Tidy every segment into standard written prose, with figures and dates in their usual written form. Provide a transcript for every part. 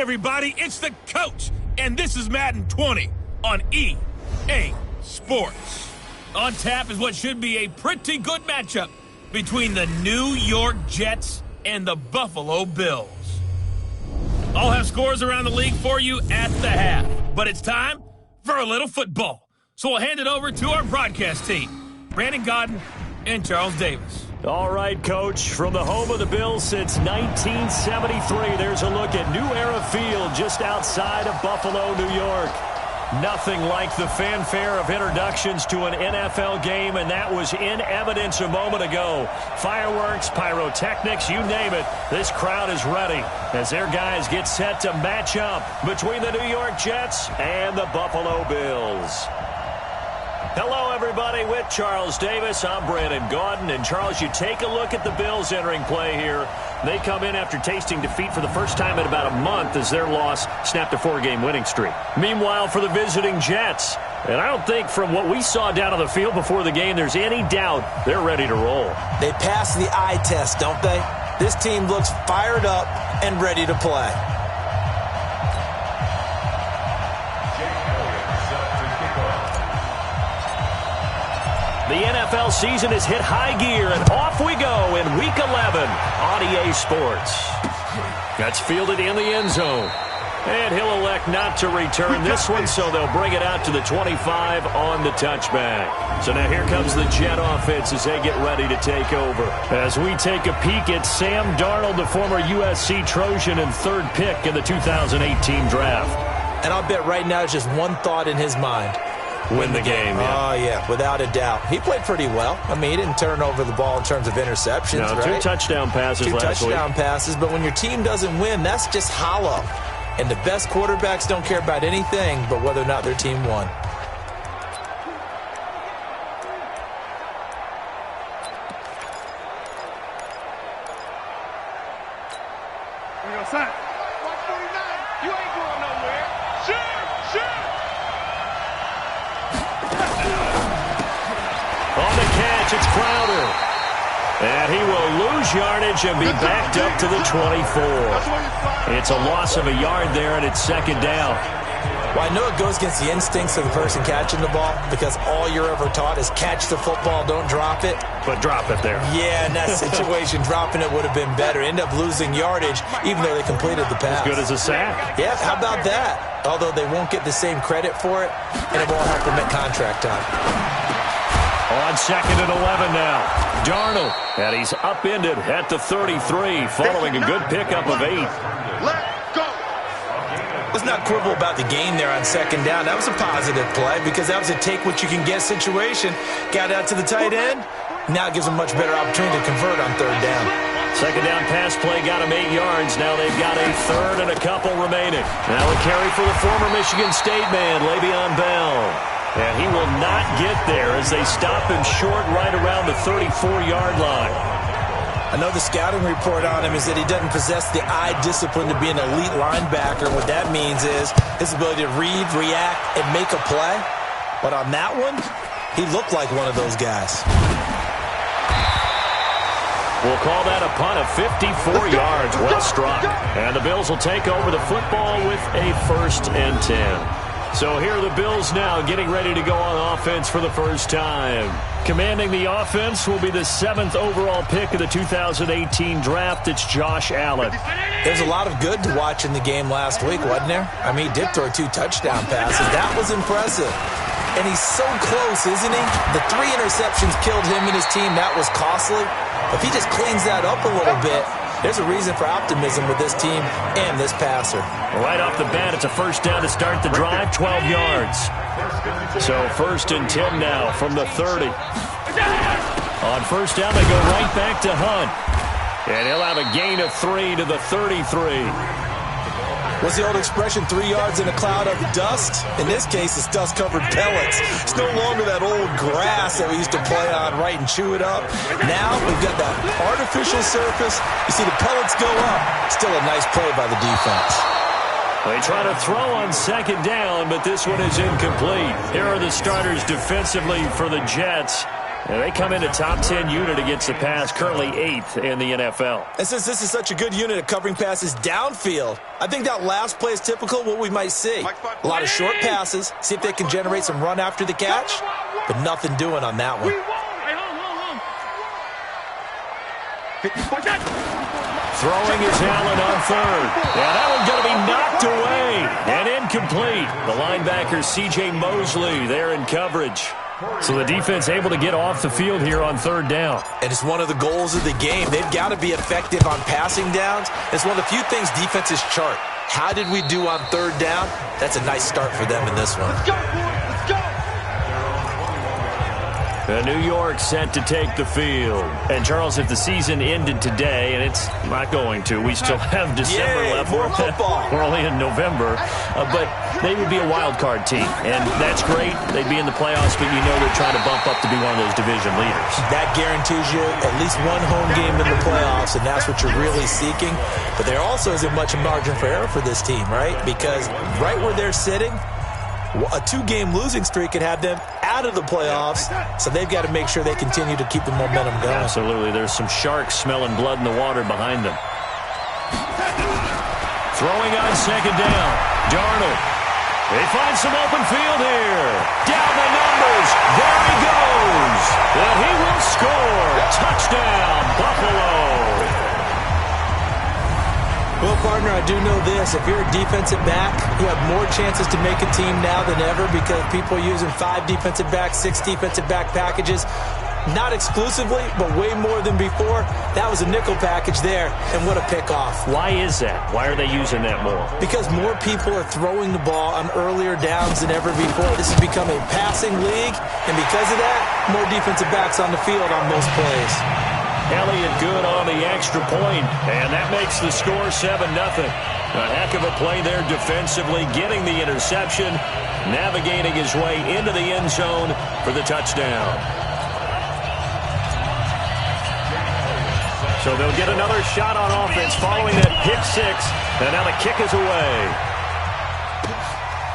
everybody, it's the coach, and this is Madden 20 on EA Sports. On tap is what should be a pretty good matchup between the New York Jets and the Buffalo Bills. I'll have scores around the league for you at the half, but it's time for a little football. So we'll hand it over to our broadcast team, Brandon Godden and Charles Davis. All right, Coach, from the home of the Bills since 1973, there's a look at New Era Field just outside of Buffalo, New York. Nothing like the fanfare of introductions to an NFL game, and that was in evidence a moment ago. Fireworks, pyrotechnics, you name it. This crowd is ready as their guys get set to match up between the New York Jets and the Buffalo Bills. Hello, everybody. With Charles Davis, I'm Brandon Gaudin. And, Charles, you take a look at the Bills entering play here. They come in after tasting defeat for the first time in about a month as their loss snapped a 4-game winning streak. Meanwhile, for the visiting Jets, and I don't think from what we saw down on the field before the game there's any doubt they're ready to roll. They pass the eye test, don't they? This team looks fired up and ready to play. The NFL season has hit high gear, and off we go in Week 11 on EA Sports. That's fielded in the end zone. And he'll elect not to return this one, so they'll bring it out to the 25 on the touchback. So now here comes the Jet offense as they get ready to take over. As we take a peek at Sam Darnold, the former USC Trojan and third pick in the 2018 draft. And I'll bet right now it's just one thought in his mind. Win the game. Yeah. Oh, yeah, without a doubt. He played pretty well. I mean, he didn't turn over the ball in terms of interceptions, no, right? 2 touchdown passes last week. 2 touchdown passes, but when your team doesn't win, that's just hollow. And the best quarterbacks don't care about anything but whether or not their team won. Here we go, son. 149. You ain't going nowhere. Shoot! On the catch, it's Crowder. And he will lose yardage and be backed up to the 24. It's a loss of a yard there, and it's second down. Well, I know it goes against the instincts of the person catching the ball because all you're ever taught is catch the football, don't drop it. But drop it there. Yeah, in that situation, dropping it would have been better. End up losing yardage, even though they completed the pass. As good as a sack. Yeah, how about that? Although they won't get the same credit for it, and it won't help them at contract time. On 2nd and 11 now. Darnold, and he's upended at the 33 following a good pickup of 8. Let's go. Let's not quibble about the gain there on 2nd down. That was a positive play because that was a take-what-you-can-get situation. Got out to the tight end. Now it gives them much better opportunity to convert on 3rd down. 2nd down pass play got him 8 yards. Now they've got a 3rd and a couple remaining. Now a carry for the former Michigan State man, Le'Veon Bell. And he will not get there as they stop him short right around the 34-yard line. I know the scouting report on him is that he doesn't possess the eye discipline to be an elite linebacker. What that means is his ability to read, react, and make a play. But on that one, he looked like one of those guys. We'll call that a punt of 54 yards. Well struck. And the Bills will take over the football with a 1st and 10. So here are the Bills now getting ready to go on offense for the first time. Commanding the offense will be the 7th overall pick of the 2018 draft. It's Josh Allen. There's a lot of good to watch in the game last week, wasn't there? I mean, he did throw 2 touchdown passes. That was impressive. And he's so close, isn't he? The 3 interceptions killed him and his team. That was costly. If he just cleans that up a little bit, there's a reason for optimism with this team and this passer. Right off the bat, it's a 1st down to start the drive, 12 yards. So 1st and 10 now from the 30. On 1st down, they go right back to Hunt. And he'll have a gain of 3 to the 33. What's the old expression, 3 yards in a cloud of dust? In this case, it's dust-covered pellets. It's no longer that old grass that we used to play on, right, and chew it up. Now we've got that artificial surface. You see the pellets go up. Still a nice play by the defense. They try to throw on 2nd down, but this one is incomplete. Here are the starters defensively for the Jets. And they come in a top 10 unit against the pass, currently 8th in the NFL. And since this is such a good unit of covering passes downfield, I think that last play is typical of what we might see. A lot of short passes, see if they can generate some run after the catch, but nothing doing on that one. Throwing is Allen on third. And that one's going to be knocked away and incomplete. The linebacker, C.J. Mosley, there in coverage. So the defense able to get off the field here on third down. And it's one of the goals of the game. They've got to be effective on passing downs. It's one of the few things defenses chart. How did we do on third down? That's a nice start for them in this one. Let's go, boys. Let's go. New York set to take the field. And, Charles, if the season ended today, and it's not going to, we still have December left. More football. We're only in November. But they would be a wild card team. And that's great. They'd be in the playoffs, but you know they're trying to bump up to be one of those division leaders. That guarantees you at least one home game in the playoffs, and that's what you're really seeking. But there also isn't much margin for error for this team, right? Because right where they're sitting, a 2-game losing streak could have them out of the playoffs, so they've got to make sure they continue to keep the momentum going. Absolutely. There's some sharks smelling blood in the water behind them. Throwing on second down. Darnold. They find some open field here. Down the numbers. There he goes. And he will score. Touchdown, Buffalo. Well, partner, I do know this. If you're a defensive back, you have more chances to make a team now than ever because people are using 5 defensive backs, 6 defensive back packages. Not exclusively, but way more than before. That was a nickel package there, and what a pickoff. Why is that? Why are they using that more? Because more people are throwing the ball on earlier downs than ever before. This has become a passing league, and because of that, more defensive backs on the field on most plays. Elliott good on the extra point, and that makes the score 7-0. A heck of a play there defensively, getting the interception, navigating his way into the end zone for the touchdown. So they'll get another shot on offense following that pick 6, and now the kick is away.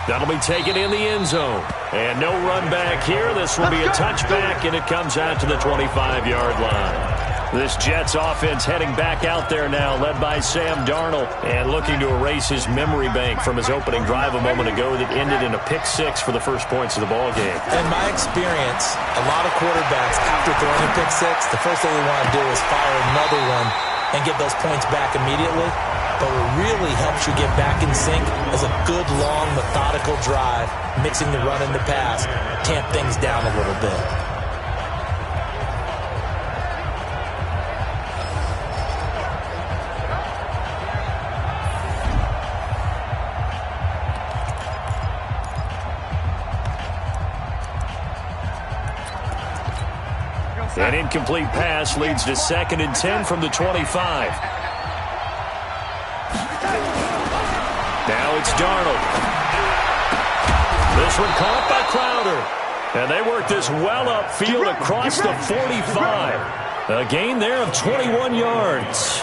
That'll be taken in the end zone. And no run back here. This will be a touchback, and it comes out to the 25-yard line. This Jets offense heading back out there now, led by Sam Darnold, and looking to erase his memory bank from his opening drive a moment ago that ended in a pick 6 for the first points of the ball game. In my experience, a lot of quarterbacks, after throwing a pick 6, the first thing they want to do is fire another one and get those points back immediately. But what really helps you get back in sync is a good, long, methodical drive, mixing the run and the pass, tamp things down a little bit. An incomplete pass leads to 2nd and 10 from the 25. Now it's Darnold. This one caught by Crowder. And they work this well upfield across the 45. A gain there of 21 yards.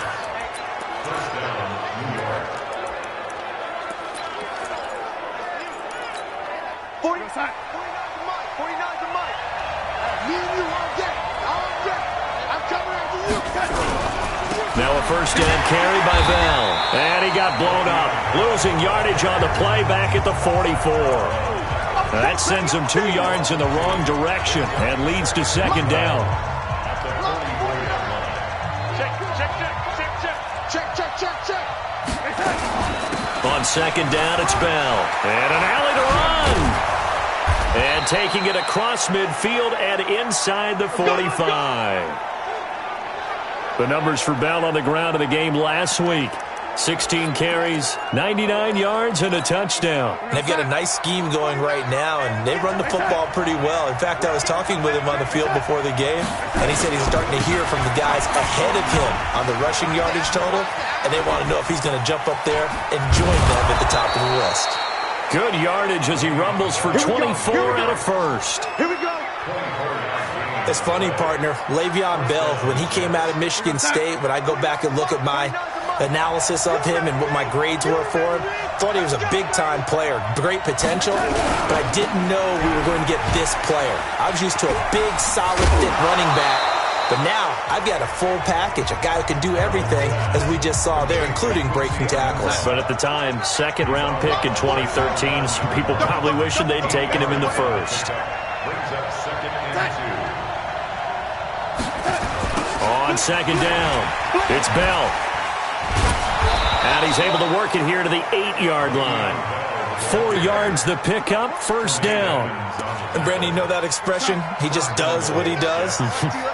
Now a first down carry by Bell. And he got blown up. Losing yardage on the play back at the 44. That sends him 2 yards in the wrong direction and leads to 2nd down. Check. On 2nd down, it's Bell. And an alley to run. And taking it across midfield and inside the 45. The numbers for Bell on the ground in the game last week. 16 carries, 99 yards, and a touchdown. They've got a nice scheme going right now, and they run the football pretty well. In fact, I was talking with him on the field before the game, and he said he's starting to hear from the guys ahead of him on the rushing yardage total, and they want to know if he's going to jump up there and join them at the top of the list. Good yardage as he rumbles for 24 and a first. Here we go. It's funny, partner. Le'Veon Bell, when he came out of Michigan State, when I go back and look at my analysis of him and what my grades were for him. Thought he was a big-time player, great potential, but I didn't know we were going to get this player. I was used to a big, solid, thick running back, but now I've got a full package, a guy who can do everything, as we just saw there, including breaking tackles. But at the time, second-round pick in 2013, some people probably wishing they'd taken him in the first. On second down, it's Bell. And he's able to work it here to the 8-yard line. 4 yards the pickup, first down. And Brandon, you know that expression? He just does what he does?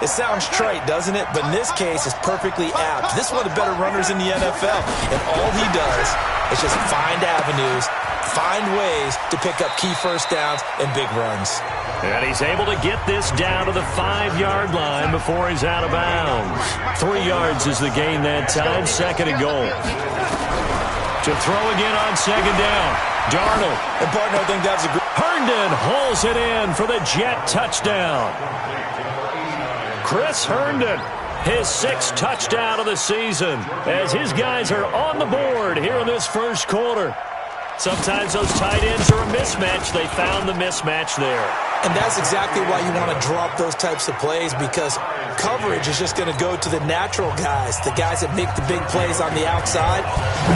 It sounds trite, doesn't it? But in this case, it's perfectly apt. This is one of the better runners in the NFL. And all he does is just find avenues, find ways to pick up key first downs and big runs. And he's able to get this down to the 5-yard line before he's out of bounds. 3 yards is the gain that time, second and goal. To throw again on second down. Darnold. And partner, I think that's a good... Herndon hauls it in for the Jet touchdown. Chris Herndon, his 6th touchdown of the season, as his guys are on the board here in this first quarter. Sometimes those tight ends are a mismatch. They found the mismatch there. And that's exactly why you want to drop those types of plays, because coverage is just going to go to the natural guys, the guys that make the big plays on the outside.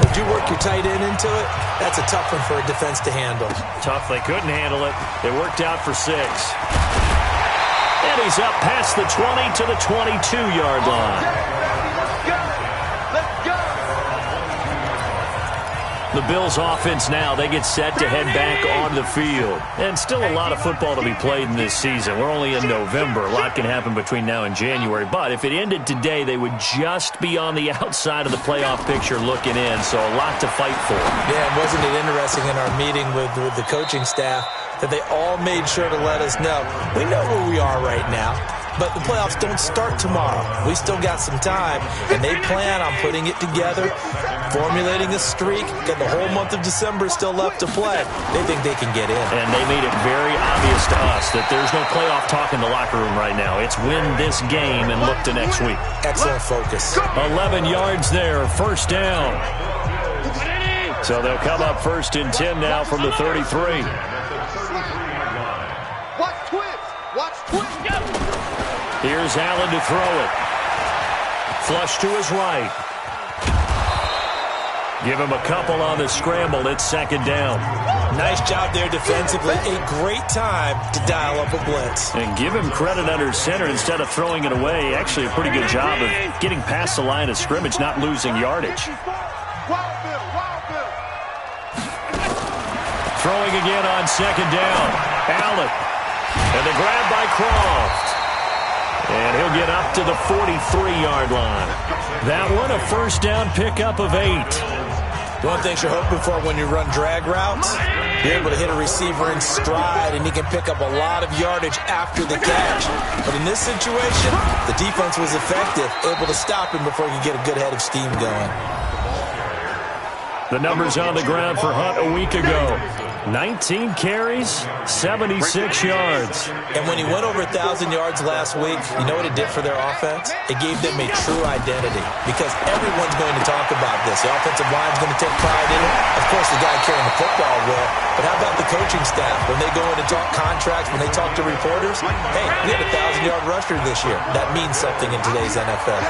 If you work your tight end into it, that's a tough one for a defense to handle. Tough. They couldn't handle it. It worked out for 6. And he's up past the 20 to the 22-yard line. The Bills offense now, they get set to head back on the field. And still a lot of football to be played in this season. We're only in November. A lot can happen between now and January. But if it ended today, they would just be on the outside of the playoff picture looking in. So a lot to fight for. Yeah, and wasn't it interesting in our meeting with the coaching staff that they all made sure to let us know, we know where we are right now, but the playoffs don't start tomorrow. We still got some time, and they plan on putting it together, formulating a streak. Got the whole month of December still left to play. They think they can get in. And they made it very obvious to us that there's no playoff talk in the locker room right now. It's win this game and look to next week. Excellent focus. 11 yards there, first down. So they'll come up first and 10 now from the 33. Watch twist. Watch twist. Here's Allen to throw it. Flush to his right. Give him a couple on the scramble. It's second down. Nice job there defensively. A great time to dial up a blitz. And give him credit under center instead of throwing it away. Actually a pretty good job of getting past the line of scrimmage, not losing yardage. Throwing again on second down. Allen. And the grab by Croft. And he'll get up to the 43-yard line. That one, a first down pickup of 8. One thing you're hoping for when you run drag routes, you're able to hit a receiver in stride, and he can pick up a lot of yardage after the catch. But in this situation, the defense was effective, able to stop him before he could get a good head of steam going. The numbers on the ground for Hunt a week ago. 19 carries, 76 yards. And when he went over 1,000 yards last week, you know what it did for their offense? It gave them a true identity, because everyone's going to talk about this. The offensive line's going to take pride in it. Of course, the guy carrying the football will. But how about the coaching staff? When they go in and talk contracts, when they talk to reporters, hey, we had a 1,000-yard rusher this year. That means something in today's NFL.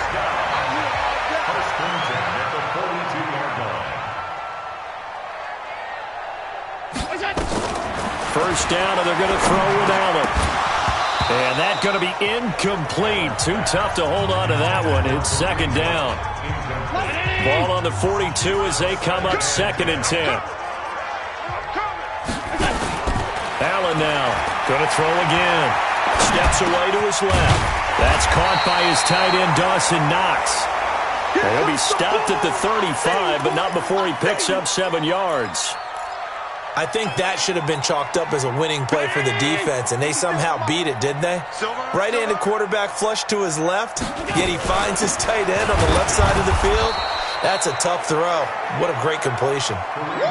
First down, and they're going to throw with Allen. And that's going to be incomplete. Too tough to hold on to that one. It's second down. Ball on the 42 as they come up second and 10. Allen now going to throw again. Steps away to his left. That's caught by his tight end, Dawson Knox. And he'll be stopped at the 35, but not before he picks up 7 yards. I think that should have been chalked up as a winning play for the defense, and they somehow beat it, didn't they? Right-handed quarterback flushed to his left, yet he finds his tight end on the left side of the field. That's a tough throw. What a great completion.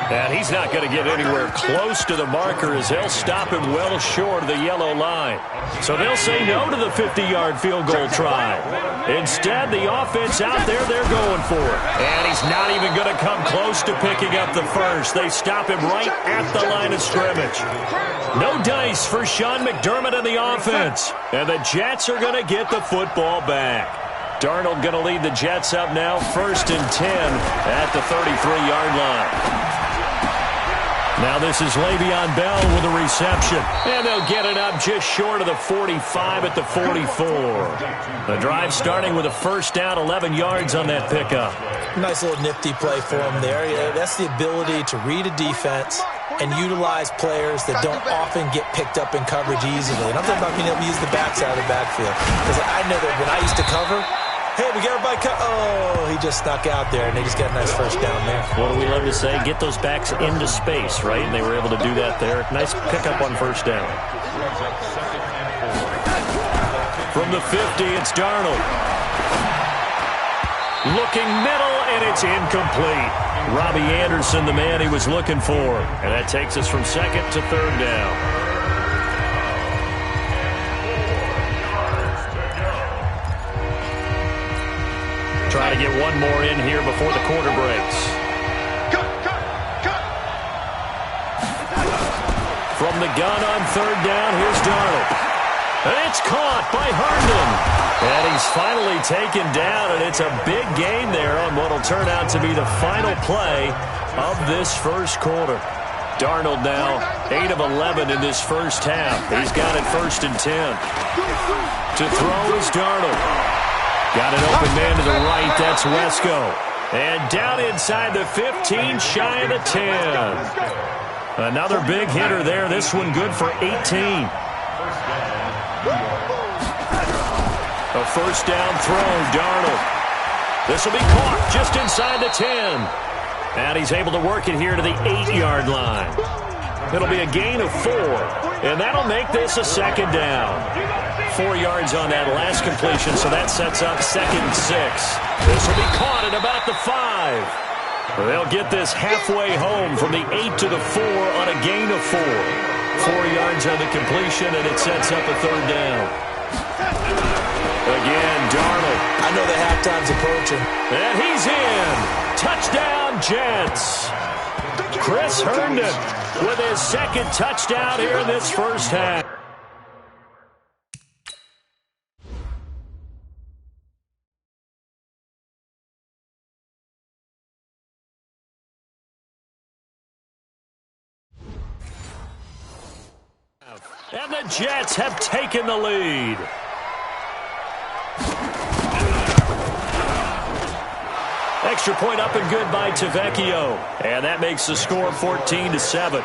And he's not going to get anywhere close to the marker as they'll stop him well short of the yellow line. So they'll say no to the 50-yard field goal try. Instead, the offense out there, they're going for it. And he's not even going to come close to picking up the first. They stop him right at the line of scrimmage. No dice for Sean McDermott and the offense. And the Jets are going to get the football back. Darnold going to lead the Jets up now, 1st and 10 at the 33-yard line. Now this is Le'Veon Bell with a reception. And they'll get it up just short of the 45 at the 44. The drive starting with a first down, 11 yards on that pickup. Nice little nifty play for him there. Yeah, that's the ability to read a defense and utilize players that don't often get picked up in coverage easily. And I'm talking about being able to use the backside of the backfield. Because I know that when I used to cover, hey, we got everybody oh, he just snuck out there, and they just got a nice first down there. What do we love to say? Get those backs into space, right? And they were able to do that there. Nice pickup on first down. From the 50, it's Darnold. Looking middle, and it's incomplete. Robbie Anderson, the man he was looking for. And that takes us from 2nd to 3rd down. Try to get one more in here before the quarter breaks. From the gun on 3rd down, here's Darnold. And it's caught by Herndon. And he's finally taken down, and it's a big gain there on what will turn out to be the final play of this first quarter. Darnold now 8 of 11 in this first half. He's got it 1st and 10. To throw is Darnold. Got an open man to the right. That's Wesco. And down inside the 15, shy of the 10. Another big hitter there. This one good for 18. A first down throw, Darnold. This will be caught just inside the 10. And he's able to work it here to the 8-yard line. It'll be a gain of 4. And that'll make this a 2nd down. 4 yards on that last completion, so that sets up 2nd and 6. This will be caught at about the 5. They'll get this halfway home from the 8 to the 4 on a gain of 4. 4 yards on the completion, and it sets up a 3rd down. Again, Darnold. I know the halftime's approaching. And he's in. Touchdown, Jets. Chris Herndon with his 2nd touchdown here in this first half. And the Jets have taken the lead. Extra point up and good by Tavecchio. And that makes the score 14-7.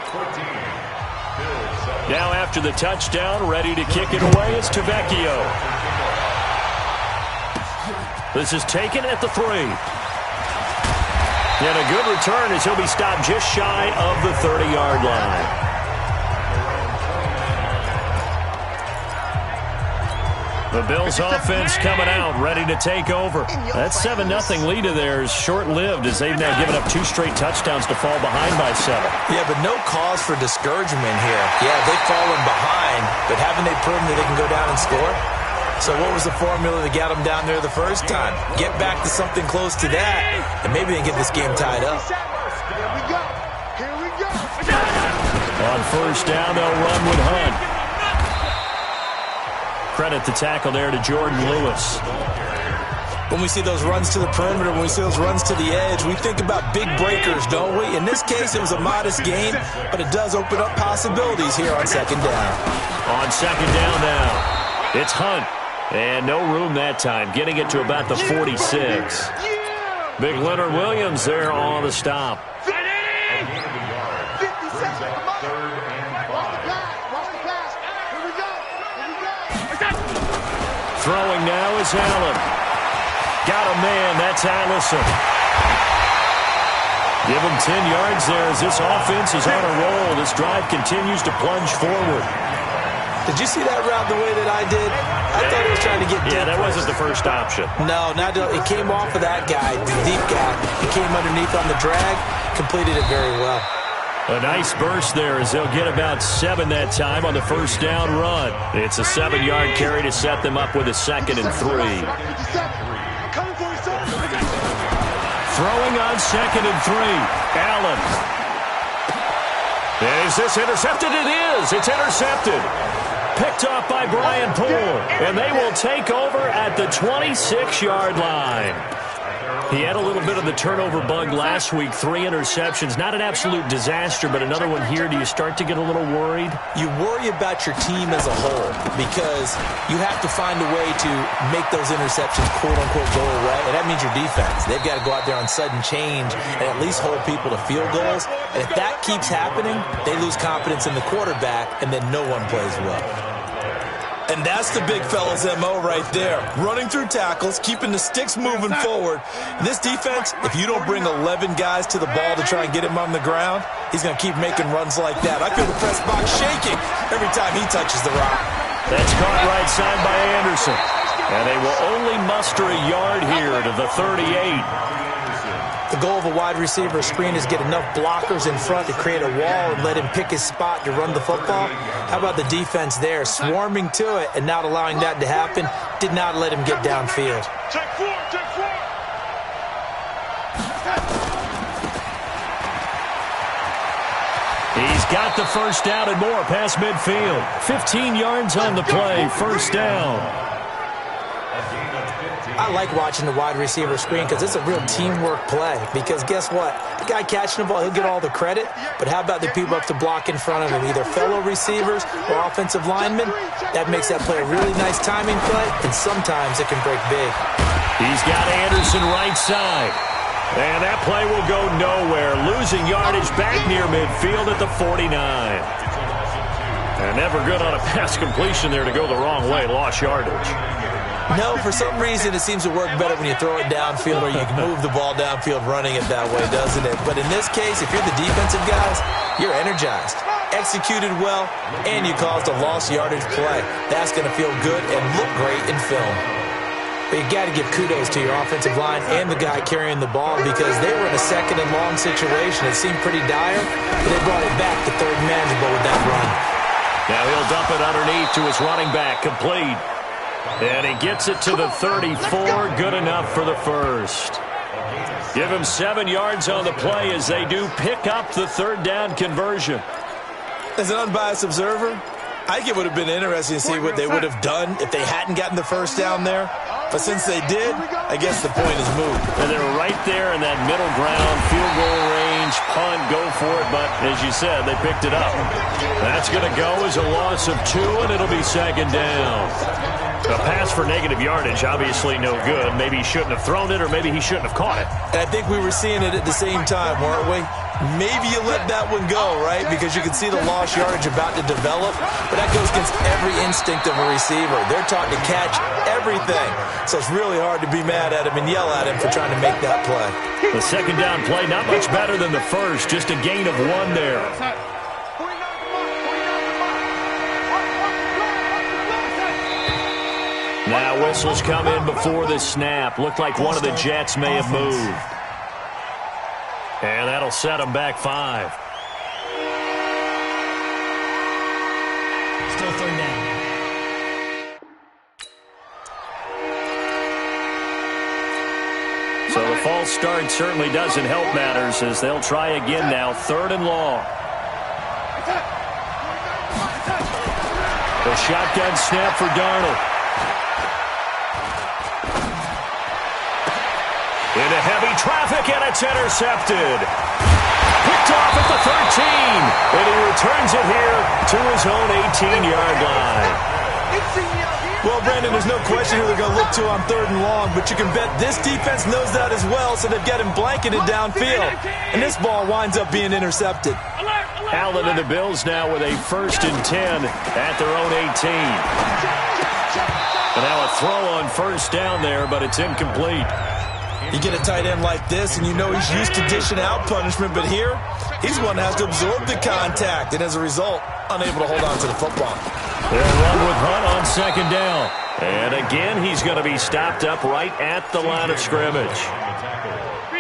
Now after the touchdown, ready to kick it away is Tavecchio. This is taken at the 3. And a good return as he'll be stopped just shy of the 30-yard line. The Bills offense coming out, ready to take over. That 7-0 lead of theirs short-lived as they've now given up 2 straight touchdowns to fall behind by 7. Yeah, but no cause for discouragement here. Yeah, they've fallen behind, but haven't they proven that they can go down and score? So what was the formula that got them down there the first time? Get back to something close to that, and maybe they can get this game tied up. Here we go. On first down, they'll run with Hunt. Credit the tackle there to Jordan Lewis. When we see those runs to the perimeter, when we see those runs to the edge, we think about big breakers, don't we? In this case, it was a modest gain, but it does open up possibilities here on 2nd down. On 2nd down now, it's Hunt. And no room that time, getting it to about the 46. Big Leonard Williams there on the stop. Throwing now is Allen. Got a man, that's Allison. Give him 10 yards there as this offense is on a roll. This drive continues to plunge forward. Did you see that route the way that I did? I thought he was trying to get deep. Yeah, that wasn't the first option. No, it came off of that guy, the deep guy. He came underneath on the drag, completed it very well. A nice burst there as they'll get about 7 that time on the first down run. It's a 7-yard carry to set them up with a 2nd and 3. Throwing on 2nd and 3. Allen. Is this intercepted? It is. It's intercepted. Picked off by Brian Poole. And they will take over at the 26-yard line. He had a little bit of the turnover bug last week, 3 interceptions. Not an absolute disaster, but another one here. Do you start to get a little worried? You worry about your team as a whole because you have to find a way to make those interceptions, quote-unquote, go away, and that means your defense. They've got to go out there on sudden change and at least hold people to field goals. And if that keeps happening, they lose confidence in the quarterback, and then no one plays well. And that's the big fella's MO right there. Running through tackles, keeping the sticks moving forward. This defense, if you don't bring 11 guys to the ball to try and get him on the ground, he's going to keep making runs like that. I feel the press box shaking every time he touches the rock. That's caught right side by Anderson. And they will only muster a yard here to the 38. The goal of a wide receiver screen is get enough blockers in front to create a wall and let him pick his spot to run the football. How about the defense there, swarming to it and not allowing that to happen? Did not let him get downfield. Check 4, check 4. He's got the first down and more past midfield. 15 yards on the play, first down. I like watching the wide receiver screen because it's a real teamwork play. Because guess what? The guy catching the ball, he'll get all the credit. But how about the people up to block in front of him, either fellow receivers or offensive linemen? That makes that play a really nice timing play, and sometimes it can break big. He's got Anderson right side. And that play will go nowhere. Losing yardage back near midfield at the 49. And never good on a pass completion there to go the wrong way. Lost yardage. No, for some reason it seems to work better when you throw it downfield or you can move the ball downfield running it that way, doesn't it? But in this case, if you're the defensive guys, you're energized, executed well, and you caused a lost yardage play. That's going to feel good and look great in film. But you got to give kudos to your offensive line and the guy carrying the ball because they were in a 2nd and long situation. It seemed pretty dire, but they brought it back to third manageable with that run. Now he'll dump it underneath to his running back, complete. And he gets it to the 34, good enough for the first. Give him 7 yards on the play as they do pick up the 3rd down conversion. As an unbiased observer, I think it would have been interesting to see what they would have done if they hadn't gotten the first down there. But since they did, I guess the point is moved. And they're right there in that middle ground, field goal range, punt, go for it. But as you said, they picked it up. That's going to go as a loss of 2, and it'll be 2nd down. A pass for negative yardage, obviously no good. Maybe he shouldn't have thrown it, or maybe he shouldn't have caught it. And I think we were seeing it at the same time, weren't we? Maybe you let that one go, right? Because you can see the lost yardage about to develop. But that goes against every instinct of a receiver. They're taught to catch everything. So it's really hard to be mad at him and yell at him for trying to make that play. The 2nd down play, not much better than the first. Just a gain of 1 there. Now whistles come in before the snap. Looked like one of the Jets may have moved. And that'll set them back 5. Still 3rd down. So the false start certainly doesn't help matters as they'll try again now. 3rd and long. The shotgun snap for Darnold. Into heavy traffic, and it's intercepted. Picked off at the 13, and he returns it here to his own 18-yard line. Well, Brandon, there's no question who they're going to look to on 3rd and long, but you can bet this defense knows that as well, so they've got him blanketed downfield. And this ball winds up being intercepted. Allen and the Bills now with a 1st and 10 at their own 18. And now a throw on 1st down there, but it's incomplete. You get a tight end like this, and you know he's used to dishing out punishment, but here, he's the one that has to absorb the contact, and as a result, unable to hold on to the football. They'll run with Hunt on second down. And again, he's going to be stopped up right at the line of scrimmage.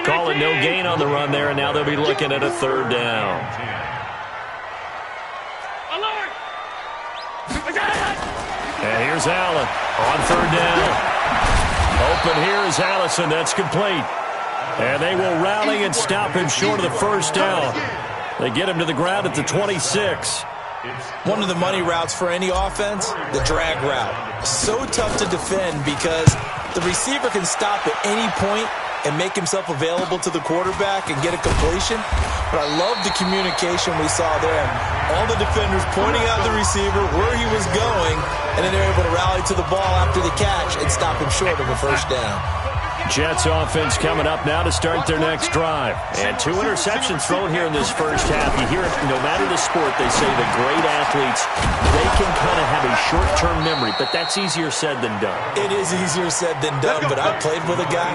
Call it no gain on the run there, and now they'll be looking at a third down. And here's Allen on third down. Open here is Allison. That's complete. And they will rally and stop him short of the first down. They get him to the ground at the 26. One of the money routes for any offense, the drag route. So tough to defend because the receiver can stop at any point and make himself available to the quarterback and get a completion. But I love the communication we saw there. All the defenders pointing out the receiver, where he was going, and then they're able to rally to the ball after the catch and stop him short of a first down. Jets offense coming up now to start their next drive. And 2 interceptions thrown here in this first half. You hear it, no matter the sport, they say the great athletes, they can kind of have a short-term memory, but that's easier said than done. It is easier said than done, but I played with a guy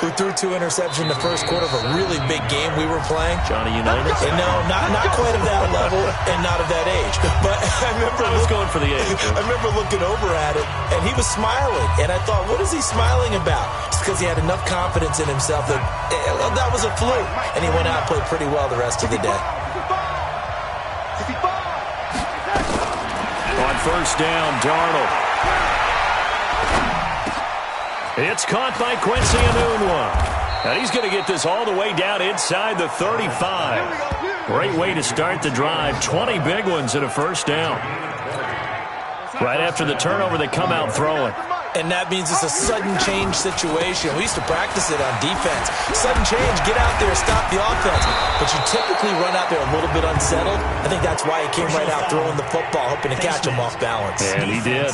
who threw 2 interceptions in the first quarter of a really big game we were playing. Johnny Unitas? And no, not quite at that level and not at that age. But I was going for the age. I remember looking over at it, and he was smiling. And I thought, what is he smiling about? It's because he had enough confidence in himself that that was a fluke. And he went out and played pretty well the rest of the day. On first down, Darnold. It's caught by Quincy Enunwa. And he's going to get this all the way down inside the 35. Great way to start the drive. 20 big ones and a first down. Right after the turnover, they come out throwing. And that means it's a sudden change situation. We used to practice it on defense. Sudden change, get out there, stop the offense. But you typically run out there a little bit unsettled. I think that's why he came right out throwing the football, hoping to catch him off balance. And he did.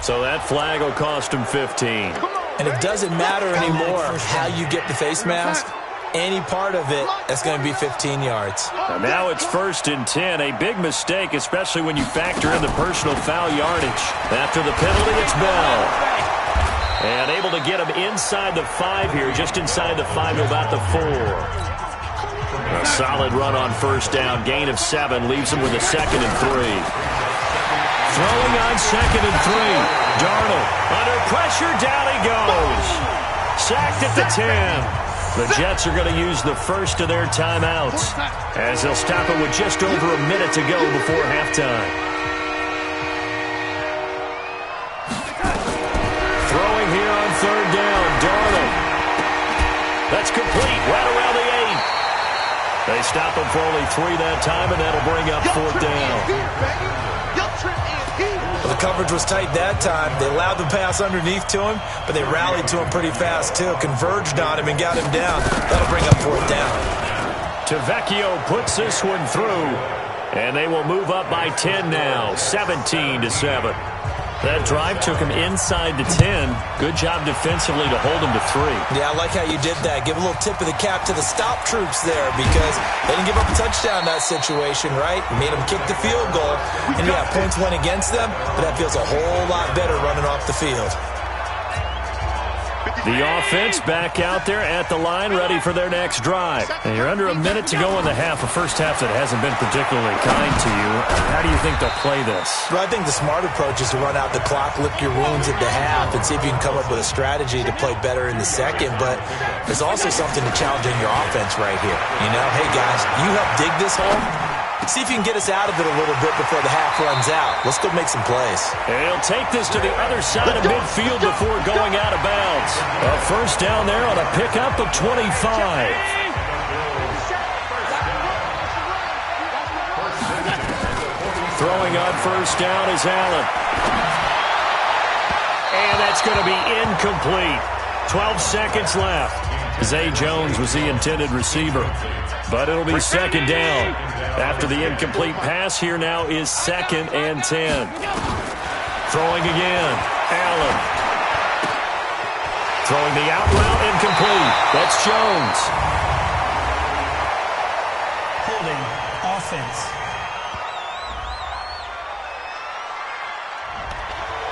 So that flag will cost him 15. And it doesn't matter anymore how you get the face mask. Any part of it, that's going to be 15 yards. And now it's 1st and 10. A big mistake, especially when you factor in the personal foul yardage. After the penalty, it's Bell. And able to get him inside the 5 here, just inside the 5 to about the 4. A solid run on first down. Gain of 7 leaves him with a 2nd and 3. Throwing on 2nd and 3. Darnold under pressure, down he goes. Sacked at the 10. The Jets are going to use the first of their timeouts as they'll stop it with just over a minute to go before halftime. Throwing here on third down, Darnold. That's complete, right around the 8. They stop him for only 3 that time, and that'll bring up 4th down. Well, the coverage was tight that time. They allowed the pass underneath to him, but they rallied to him pretty fast, too. Converged on him and got him down. That'll bring up 4th down. Tavecchio puts this one through, and they will move up by 10 now, 17-7. That drive took him inside the 10. Good job defensively to hold him to 3. Yeah, I like how you did that. Give a little tip of the cap to the stop troops there because they didn't give up a touchdown in that situation, right? Made them kick the field goal. And, yeah, points went against them, but that feels a whole lot better running off the field. The offense back out there at the line, ready for their next drive. And you're under a minute to go in the half, a first half that hasn't been particularly kind to you. How do you think they'll play this? Well, I think the smart approach is to run out the clock, lick your wounds at the half, and see if you can come up with a strategy to play better in the second. But there's also something to challenging your offense right here. You know, hey, guys, you help dig this hole. See if you can get us out of it a little bit before the half runs out. Let's go make some plays. And he'll take this to the other side of midfield before going out of bounds. A first down there on a pickup of 25. Throwing on first down is Allen. And that's going to be incomplete. 12 seconds left. Zay Jones was the intended receiver. But it'll be 2nd down. After the incomplete pass, here now is 2nd and 10. Throwing again. Allen. Throwing the out route, incomplete. That's Jones. Holding offense.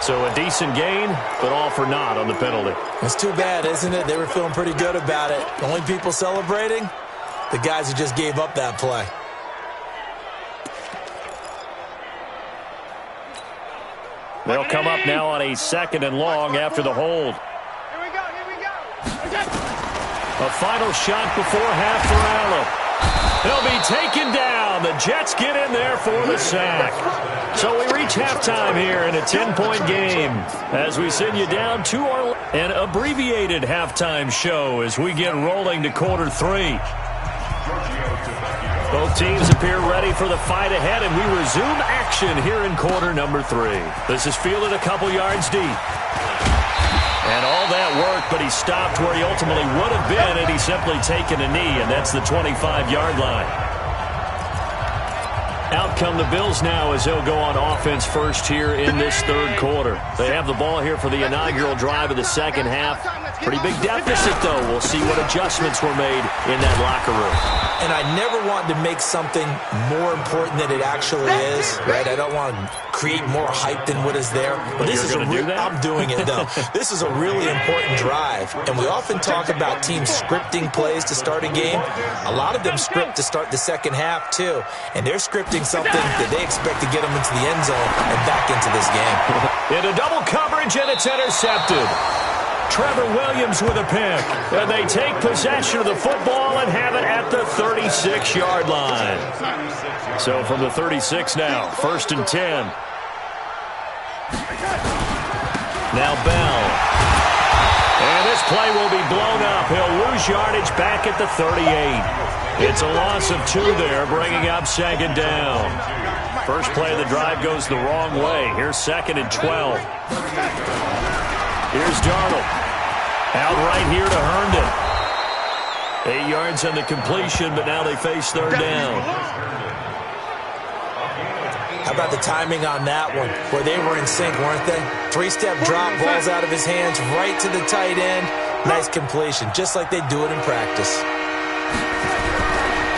So a decent gain, but all for naught on the penalty. It's too bad, isn't it? They were feeling pretty good about it. The only people celebrating, the guys who just gave up that play. They'll come up now on a 2nd and long after the hold. Here we go. A final shot before half for Allen. They'll be taken down. The Jets get in there for the sack. So we reach halftime here in a 10-point game as we send you down to an abbreviated halftime show as we get rolling to quarter 3. Both teams appear ready for the fight ahead, and we resume action here in quarter number 3. This is fielded a couple yards deep. And all that work, but he stopped where he ultimately would have been had he simply taken a knee, and that's the 25-yard line. Out come the Bills now as they'll go on offense first here in this third quarter. They have the ball here for the inaugural drive of the second half. Pretty big deficit, though. We'll see what adjustments were made in that locker room. And I never want to make something more important than it actually is, right? I don't want to create more hype than what is there. But this is I'm doing it, though. This is a really important drive. And we often talk about teams scripting plays to start a game. A lot of them script to start the second half, too. And they're scripting something that they expect to get them into the end zone and back into this game. Into double coverage, and it's intercepted. Trevor Williams with a pick. And they take possession of the football and have it at the 36-yard line. So from the 36 now, 1st and 10. Now Bell. And this play will be blown up. He'll lose yardage back at the 38. It's a loss of 2 there, bringing up 2nd down. First play of the drive goes the wrong way. Here's 2nd and 12. Here's Darnold. Out right here to Herndon. 8 yards on the completion, but now they face 3rd down. How about the timing on that one? Where they were in sync, weren't they? 3-step drop, balls out of his hands, right to the tight end. Nice completion, just like they do it in practice.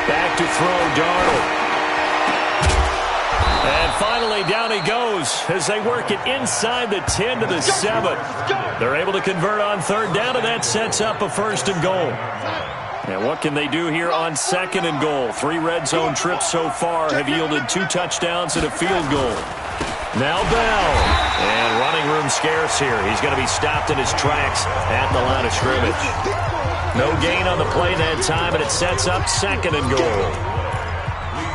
Back to throw, Darnold. And finally, down he goes as they work it inside the 10 to the 7. They're able to convert on 3rd down, and that sets up a 1st and goal. And what can they do here on 2nd and goal? 3 red zone trips so far have yielded 2 touchdowns and a field goal. Now Bell. And running room scarce here. He's going to be stopped in his tracks at the line of scrimmage. No gain on the play that time, and it sets up 2nd and goal.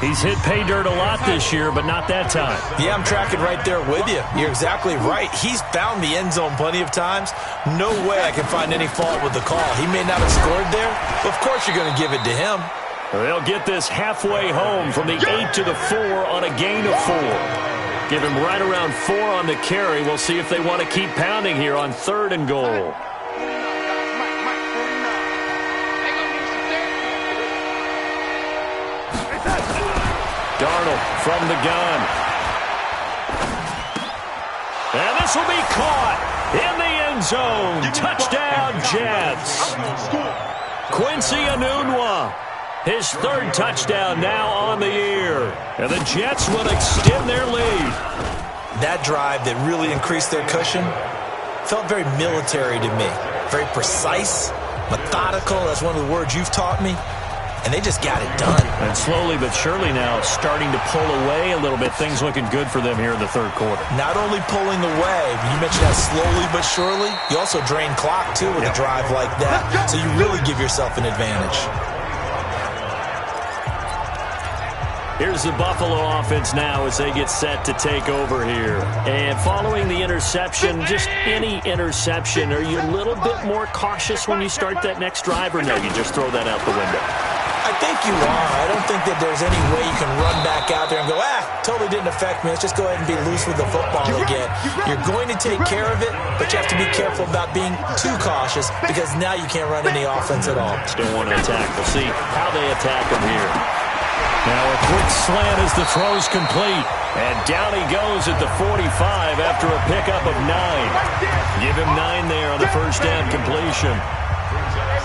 He's hit pay dirt a lot this year, but not that time. Yeah, I'm tracking right there with you. You're exactly right. He's found the end zone plenty of times. No way I can find any fault with the call. He may not have scored there, but of course you're going to give it to him. They'll get this halfway home from the 8 to the 4 on a gain of 4. Give him right around 4 on the carry. We'll see if they want to keep pounding here on 3rd and goal. Darnold from the gun. And this will be caught in the end zone. Touchdown, Jets. Quincy Enunwa, his 3rd touchdown now on the year. And the Jets will extend their lead. That drive that really increased their cushion felt very military to me. Very precise, methodical. That's one of the words you've taught me. And they just got it done. And slowly but surely now starting to pull away a little bit. Things looking good for them here in the 3rd quarter. Not only pulling away, you mentioned that slowly but surely. You also drain clock, too, with a drive like that. So you really give yourself an advantage. Here's the Buffalo offense now as they get set to take over here. And following the interception, just any interception, are you a little bit more cautious when you start that next drive, or no, you just throw that out the window? I think you are. I don't think that there's any way you can run back out there and go, totally didn't affect me. Let's just go ahead and be loose with the football again. You're going to take care of it, but you have to be careful about being too cautious because now you can't run any offense at all. Still want to attack. We'll see how they attack them here. Now a quick slant as the throw's complete. And down he goes at the 45 after a pickup of 9. Give him 9 there on the 1st down completion.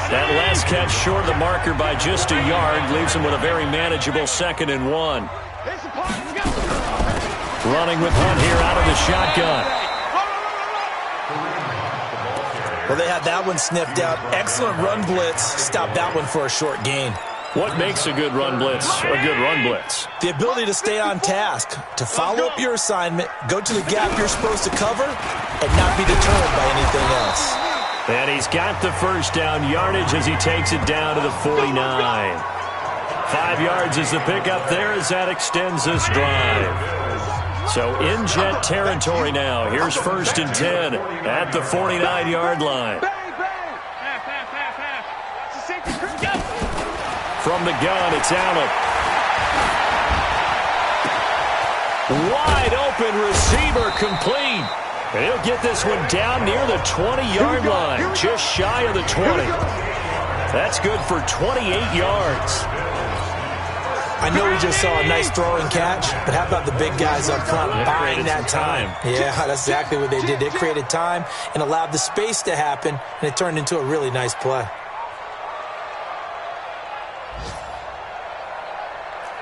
That last catch short of the marker by just a yard leaves him with a very manageable 2nd and 1. Running with Hunt here out of the shotgun. Well, they had that one sniffed out. Excellent run blitz. Stopped that one for a short gain. What makes a good run blitz a good run blitz? The ability to stay on task, to follow up your assignment, go to the gap you're supposed to cover, and not be deterred by anything else. And he's got the first down yardage as he takes it down to the 49. 5 yards is the pickup there as that extends this drive. So in Jet territory now. Here's 1st and 10 at the 49-yard line. From the gun, it's Allen. Wide open receiver complete. And he'll get this one down near the 20-yard line, just shy of the 20. That's good for 28 yards. I know we just saw a nice throwing catch, but how about the big guys up front buying that time? Yeah, that's exactly what they did. They created time and allowed the space to happen, and it turned into a really nice play.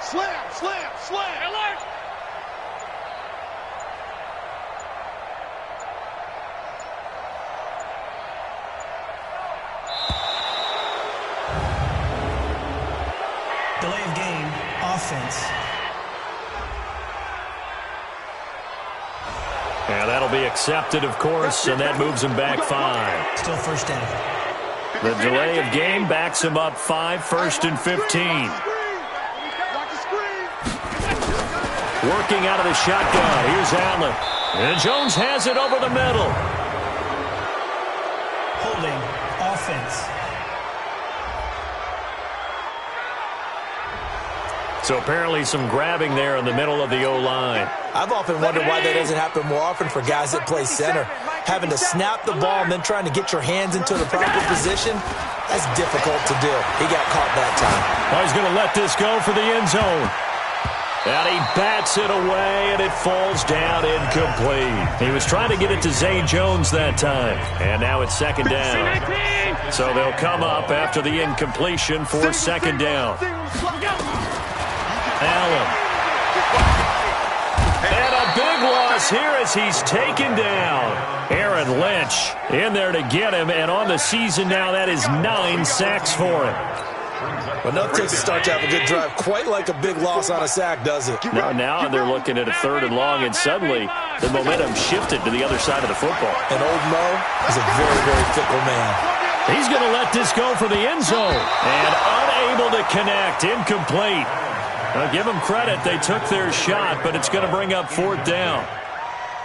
Slam, slam, slam. Alert. Delay of game, offense. And that'll be accepted, of course, and that moves him back 5. Still first down. The delay of game backs him up 5, 1st and 15. Working out of the shotgun. Here's Allen. And Jones has it over the middle. Holding, offense. So apparently some grabbing there in the middle of the O-line. I've often wondered why that doesn't happen more often for guys that play center. Having to snap the ball and then trying to get your hands into the proper position, that's difficult to do. He got caught that time. Well, he's going to let this go for the end zone. And he bats it away, and it falls down incomplete. He was trying to get it to Zay Jones that time. And now it's 2nd down. So they'll come up after the incompletion for 2nd down. Allen. And a big loss here as he's taken down. Aaron Lynch in there to get him, and on the season now, that is 9 sacks for him. Well, enough takes to start to have a good drive. Quite like a big loss on a sack, does it? No, now they're looking at a 3rd and long, and suddenly the momentum shifted to the other side of the football. And old Mo is a very, very fickle man. He's going to let this go for the end zone. And unable to connect, incomplete. Now, give them credit. They took their shot, but it's going to bring up 4th down.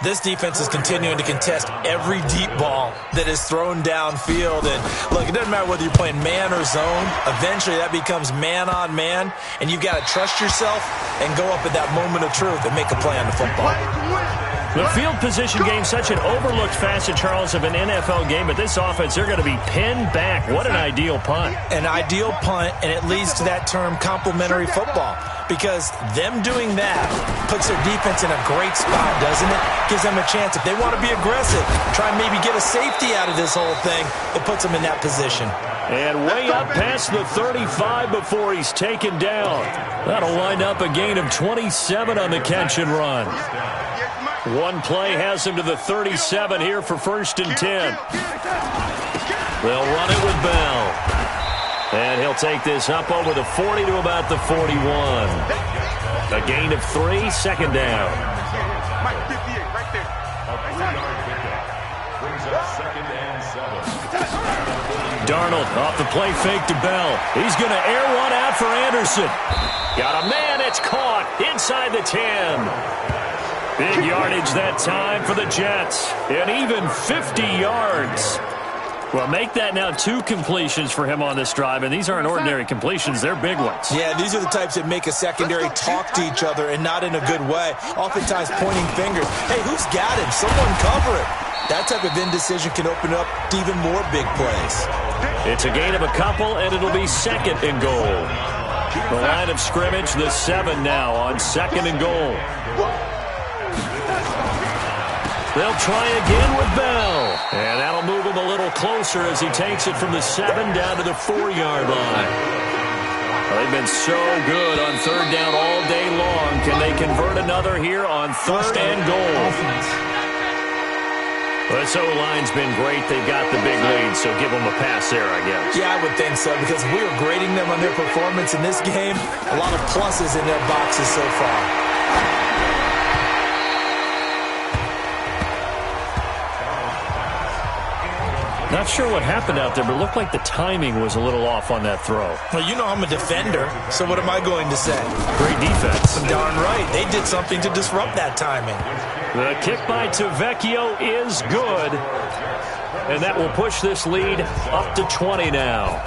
This defense is continuing to contest every deep ball that is thrown downfield. And, look, it doesn't matter whether you're playing man or zone. Eventually, that becomes man-on-man, and you've got to trust yourself and go up at that moment of truth and make a play on the football. The field position game, such an overlooked facet, Charles, of an NFL game. But this offense, they're going to be pinned back. What an ideal punt. An ideal punt, and it leads to that term complementary football. Because them doing that puts their defense in a great spot, doesn't it? Gives them a chance. If they want to be aggressive, try and maybe get a safety out of this whole thing, it puts them in that position. And way up past the 35 before he's taken down. That'll wind up a gain of 27 on the catch and run. One play has him to the 37 here for 1st and 10. They'll run it with Bell. And he'll take this up over the 40 to about the 41. A gain of 3, 2nd down. Darnold off the play fake to Bell. He's going to air one out for Anderson. Got a man, it's caught inside the 10. Big yardage that time for the Jets. And even 50 yards. Well, make that now 2 completions for him on this drive, and these aren't ordinary completions. They're big ones. Yeah, these are the types that make a secondary talk to each other and not in a good way. Oftentimes pointing fingers. Hey, who's got him? Someone cover it. That type of indecision can open up to even more big plays. It's a gain of a couple, and it'll be 2nd and goal. The line of scrimmage, the 7 now on 2nd and goal. They'll try again with Bell. And that'll move him a little closer as he takes it from the 7 down to the 4-yard line. Well, they've been so good on 3rd down all day long. Can they convert another here on 3rd and goal? Well, this O-line's been great. They've got the big lead, so give them a pass there, I guess. Yeah, I would think so, because we were grading them on their performance in this game. A lot of pluses in their boxes so far. Not sure what happened out there, but it looked like the timing was a little off on that throw. Well, you know I'm a defender, so what am I going to say? Great defense. Darn right. They did something to disrupt that timing. The kick by Vecchio is good. And that will push this lead up to 20 now.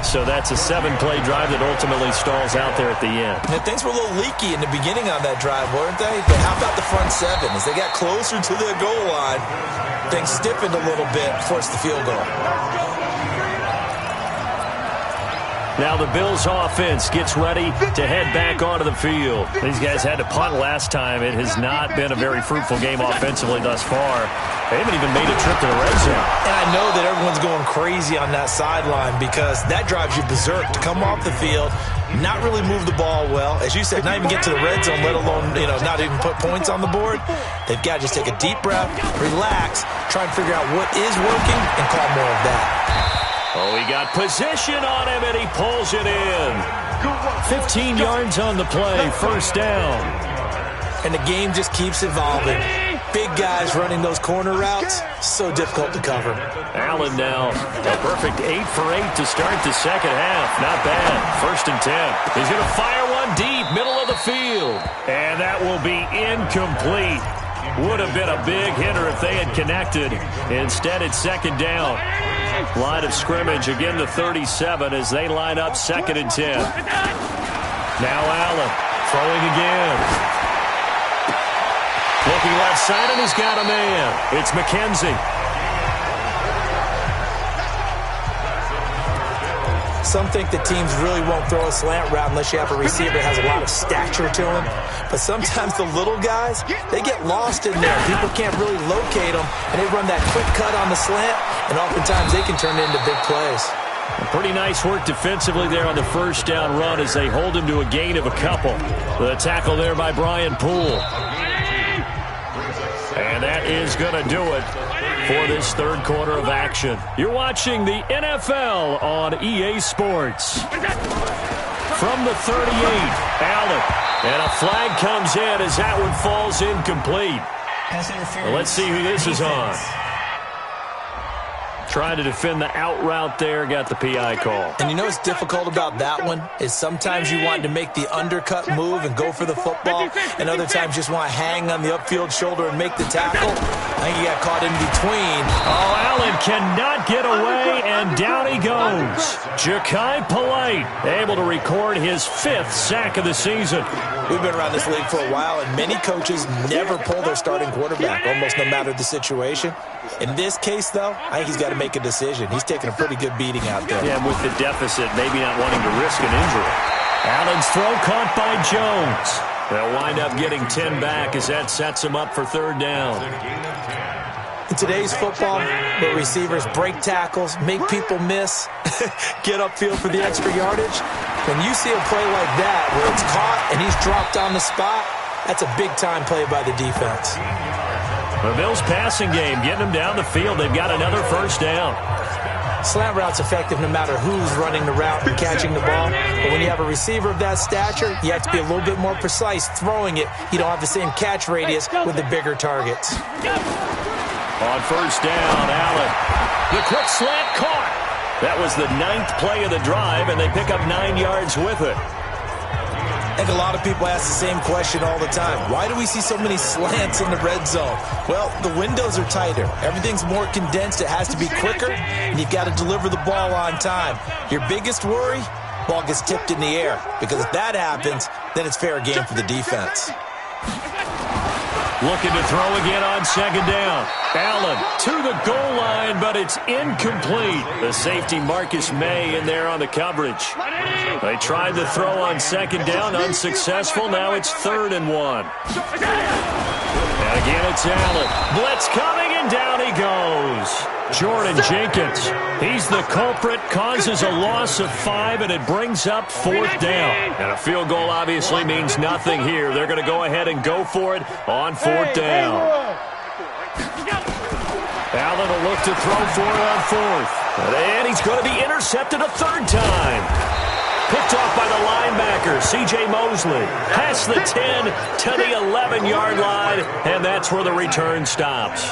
So that's a 7-play drive that ultimately stalls out there at the end. Yeah, things were a little leaky in the beginning on that drive, weren't they? But how about the front seven? As they got closer to their goal line, things stiffened a little bit, forced the field goal. Now the Bills offense gets ready to head back onto the field. These guys had to punt last time. It has not been a very fruitful game offensively thus far. They haven't even made a trip to the red zone. And I know that everyone's going crazy on that sideline because that drives you berserk to come off the field, not really move the ball well. As you said, not even get to the red zone, let alone, not even put points on the board. They've got to just take a deep breath, relax, try and figure out what is working, and call more of that. Oh, he got position on him, and he pulls it in. 15 yards on the play, first down. And the game just keeps evolving. Big guys running those corner routes, so difficult to cover. Allen now, a perfect 8 for 8 to start the second half. Not bad. First and 10. He's going to fire one deep, middle of the field. And that will be incomplete. Would have been a big hitter if they had connected. Instead, it's second down. Line of scrimmage, again the 37 as they line up second and 10. Now Allen throwing again. Looking left side, and he's got a man. It's McKenzie. Some think that teams really won't throw a slant route unless you have a receiver that has a lot of stature to him. But sometimes the little guys, they get lost in there. People can't really locate them, and they run that quick cut on the slant, and oftentimes they can turn it into big plays. Pretty nice work defensively there on the first down run as they hold him to a gain of a couple. The tackle there by Brian Poole. And that is going to do it for this third quarter of action. You're watching the NFL on EA Sports. From the 38, Allen. And a flag comes in as that one falls incomplete. Well, let's see who this is on. Trying to defend the out route there, got the PI call. And you know what's difficult about that one is sometimes you want to make the undercut move and go for the football, and other times just want to hang on the upfield shoulder and make the tackle. I think he got caught in between. Oh, Allen cannot get away, and down he goes. Ja'Kai Polite able to record his 5th sack of the season. We've been around this league for a while, and many coaches never pull their starting quarterback, almost no matter the situation. In this case, though, I think he's got to make a decision. He's taking a pretty good beating out there. Yeah, with the deficit, maybe not wanting to risk an injury. Allen's throw caught by Jones. They'll wind up getting 10 back as that sets him up for third down. In today's football, where receivers break tackles, make people miss, get upfield for the extra yardage, when you see a play like that where it's caught and he's dropped on the spot, that's a big-time play by the defense. The Bills passing game, getting them down the field. They've got another first down. Slant route's effective no matter who's running the route and catching the ball. But when you have a receiver of that stature, you have to be a little bit more precise throwing it. You don't have the same catch radius with the bigger targets. On first down, Allen. The quick slant caught. That was the 9th play of the drive, and they pick up 9 yards with it. I think a lot of people ask the same question all the time. Why do we see so many slants in the red zone? Well, the windows are tighter. Everything's more condensed. It has to be quicker, and you've got to deliver the ball on time. Your biggest worry? Ball gets tipped in the air. Because if that happens, then it's fair game for the defense. Looking to throw again on second down. Allen to the goal line, but it's incomplete. The safety Marcus May in there on the coverage. They tried to throw on second down, unsuccessful. Now it's 3rd and 1. And again it's Allen. Blitz coming, and down he goes. Jordan Jenkins, he's the culprit, causes a loss of 5, and it brings up 4th down. And a field goal obviously means nothing here. They're going to go ahead and go for it on 4th down. Allen will look to throw for it on fourth. And he's going to be intercepted a third time. Picked off by the linebacker, C.J. Mosley. Past the 10 to the 11-yard line, and that's where the return stops.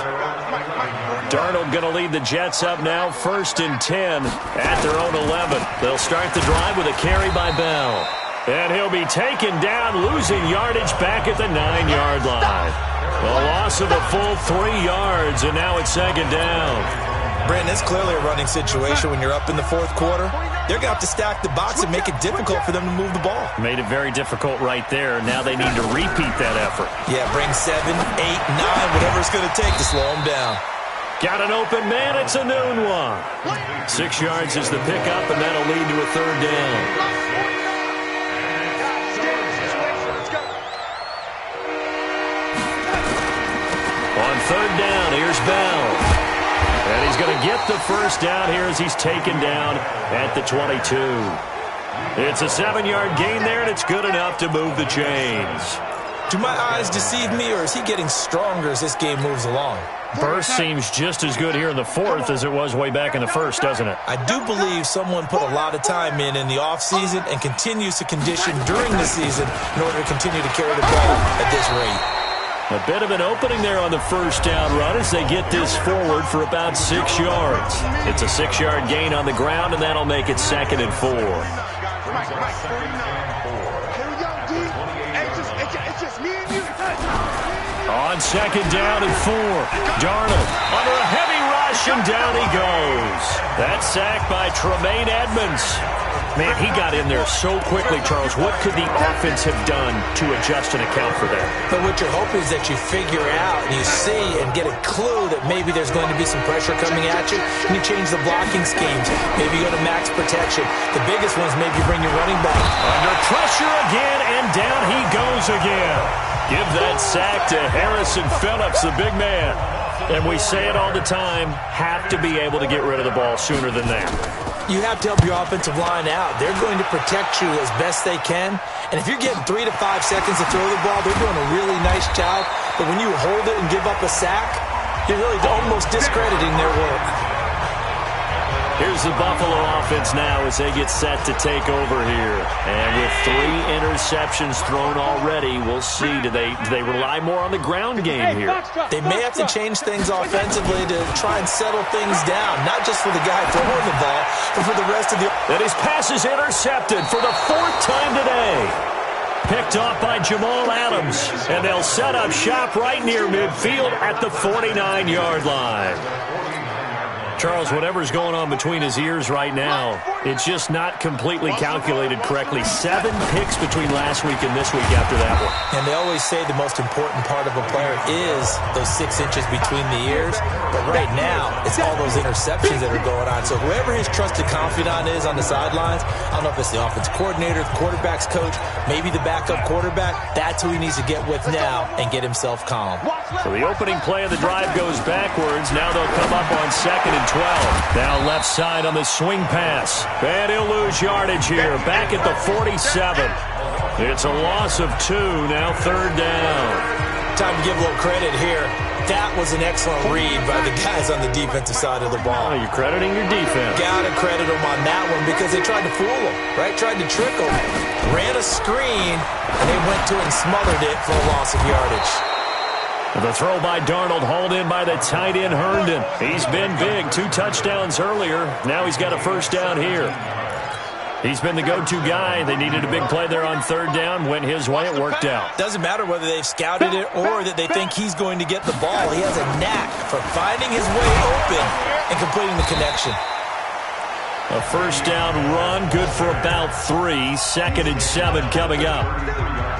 Darnold going to lead the Jets up now, 1st and 10 at their own 11. They'll start the drive with a carry by Bell. And he'll be taken down, losing yardage back at the 9-yard line. A loss of a full 3 yards, and now it's 2nd down. Brandon, it's clearly a running situation when you're up in the 4th quarter. They're going to have to stack the box and make it difficult for them to move the ball. Made it very difficult right there. Now they need to repeat that effort. Yeah, bring 7, 8, 9, whatever it's going to take to slow them down. Got an open man. It's a noon one. 6 yards is the pickup, and that'll lead to a 3rd down. On 3rd down, here's Bell. And he's going to get the 1st down here as he's taken down at the 22. It's a 7-yard gain there, and it's good enough to move the chains. Do my eyes deceive me, or is he getting stronger as this game moves along? Burst seems just as good here in the 4th as it was way back in the 1st, doesn't it? I do believe someone put a lot of time in the offseason and continues to condition during the season in order to continue to carry the ball at this rate. A bit of an opening there on the 1st down run as they get this forward for about 6 yards. It's a 6-yard gain on the ground, and that'll make it 2nd and 4. On 2nd down and 4, Darnold under a heavy rush, and down he goes. That's sacked by Tremaine Edmonds. Man, he got in there so quickly, Charles. What could the offense have done to adjust and account for that? But what you're hoping is that you figure out and you see and get a clue that maybe there's going to be some pressure coming at you, and you change the blocking schemes. Maybe you go to max protection. The biggest one's maybe you bring your running back. Under pressure again, and down he goes again. Give that sack to Harrison Phillips, the big man. And we say it all the time, have to be able to get rid of the ball sooner than that. You have to help your offensive line out. They're going to protect you as best they can. And if you're getting 3 to 5 seconds to throw the ball, they're doing a really nice job. But when you hold it and give up a sack, you're really almost discrediting their work. Here's the Buffalo offense now as they get set to take over here. And with 3 interceptions thrown already, we'll see. Do they rely more on the ground game here? They may have to change things offensively to try and settle things down. Not just for the guy throwing the ball, but for the rest of the... And his pass is intercepted for the 4th time today. Picked off by Jamal Adams. And they'll set up shop right near midfield at the 49-yard line. Charles, whatever's going on between his ears right now, it's just not completely calculated correctly. 7 picks between last week and this week after that one. And they always say the most important part of a player is those 6 inches between the ears. But right now, it's all those interceptions that are going on. So whoever his trusted confidant is on the sidelines, I don't know if it's the offense coordinator, the quarterback's coach, maybe the backup quarterback, that's who he needs to get with now and get himself calm. So the opening play of the drive goes backwards. Now they'll come up on 2nd and 12. Now left side on the swing pass. And he'll lose yardage here. Back at the 47. It's a loss of 2. Now 3rd down. Time to give a little credit here. That was an excellent read by the guys on the defensive side of the ball. Oh, you're crediting your defense. Gotta credit them on that one because they tried to fool them, right? Tried to trick them. Ran a screen, and they went to it and smothered it for a loss of yardage. The throw by Darnold, hauled in by the tight end Herndon. He's been big. 2 touchdowns earlier. Now he's got a 1st down here. He's been the go-to guy. They needed a big play there on 3rd down. Went his way. It worked out. Doesn't matter whether they've scouted it or that they think he's going to get the ball. He has a knack for finding his way open and completing the connection. A 1st down run, good for about 3. 2nd and 7 coming up.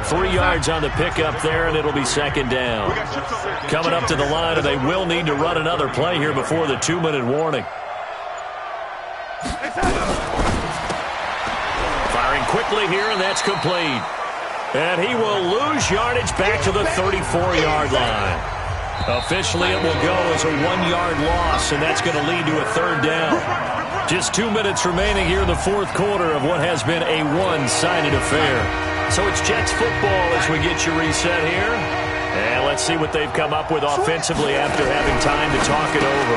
3 yards on the pickup there, and it'll be 2nd down. Coming up to the line, and they will need to run another play here before the 2-minute warning. Firing quickly here, and that's complete. And he will lose yardage back to the 34-yard line. Officially, it will go as a 1-yard loss, and that's going to lead to a 3rd down. Just 2 minutes remaining here in the 4th quarter of what has been a one-sided affair. So it's Jets football as we get you reset here. And let's see what they've come up with offensively after having time to talk it over.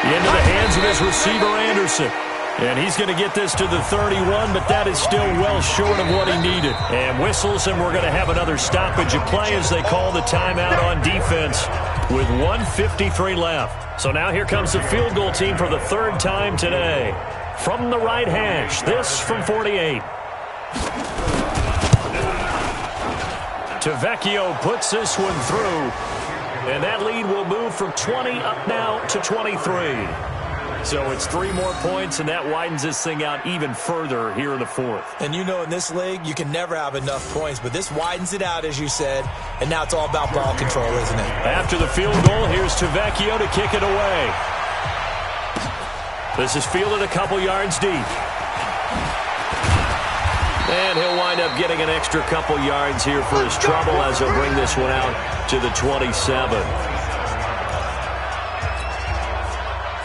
Into the hands of his receiver, Anderson. And he's going to get this to the 31, but that is still well short of what he needed. And whistles, and we're going to have another stoppage of play as they call the timeout on defense with 1:53 left. So now here comes the field goal team for the third time today. From the right hash, this from 48. Vecchio puts this one through, and that lead will move from 20 up now to 23. So it's 3 more points, and that widens this thing out even further here in the fourth. And you know in this league, you can never have enough points, but this widens it out, as you said, and now it's all about ball control, isn't it? After the field goal, here's Vecchio to kick it away. This is fielded a couple yards deep. And he'll wind up getting an extra couple yards here for his trouble as he'll bring this one out to the 27.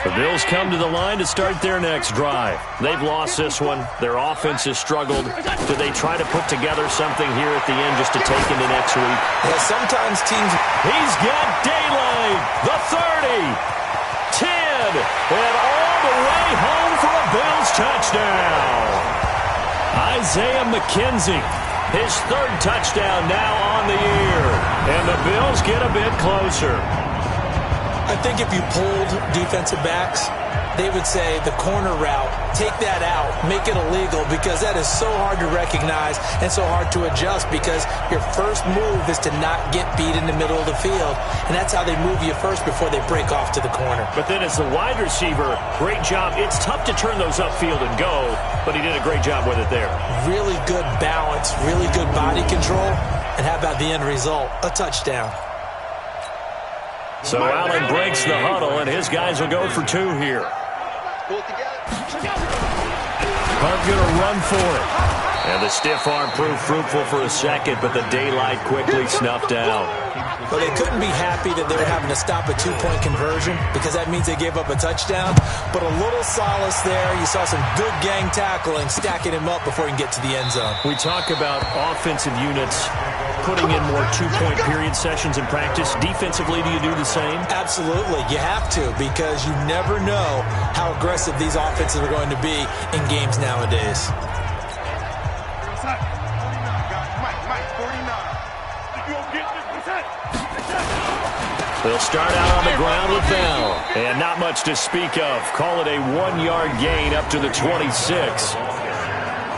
The Bills come to the line to start their next drive. They've lost this one. Their offense has struggled. Do they try to put together something here at the end just to take into next week? Well, sometimes teams... He's got daylight. The 30. 10. And all the way home for a Bills touchdown. Isaiah McKenzie, his third touchdown now on the year. And the Bills get a bit closer. I think if you pulled defensive backs, they would say the corner route, take that out, make it illegal, because that is so hard to recognize and so hard to adjust, because your first move is to not get beat in the middle of the field. And that's how they move you first before they break off to the corner. But then as the wide receiver, great job. It's tough to turn those upfield and go, but he did a great job with it there. Really good balance, really good body control. And how about the end result? A touchdown. So Allen breaks the huddle, and his guys will go for 2 here. Hunt going to run for it. And the stiff arm proved fruitful for a second, but the daylight quickly snuffed out. Well, they couldn't be happy that they were having to stop a 2-point conversion, because that means they gave up a touchdown. But a little solace there. You saw some good gang tackling, stacking him up before he can get to the end zone. We talk about offensive units putting in more 2-point period sessions in practice. Defensively, do you do the same? Absolutely. You have to, because you never know how aggressive these offenses are going to be in games nowadays. They'll start out on the ground with Bell. And not much to speak of. Call it a 1-yard gain up to the 26.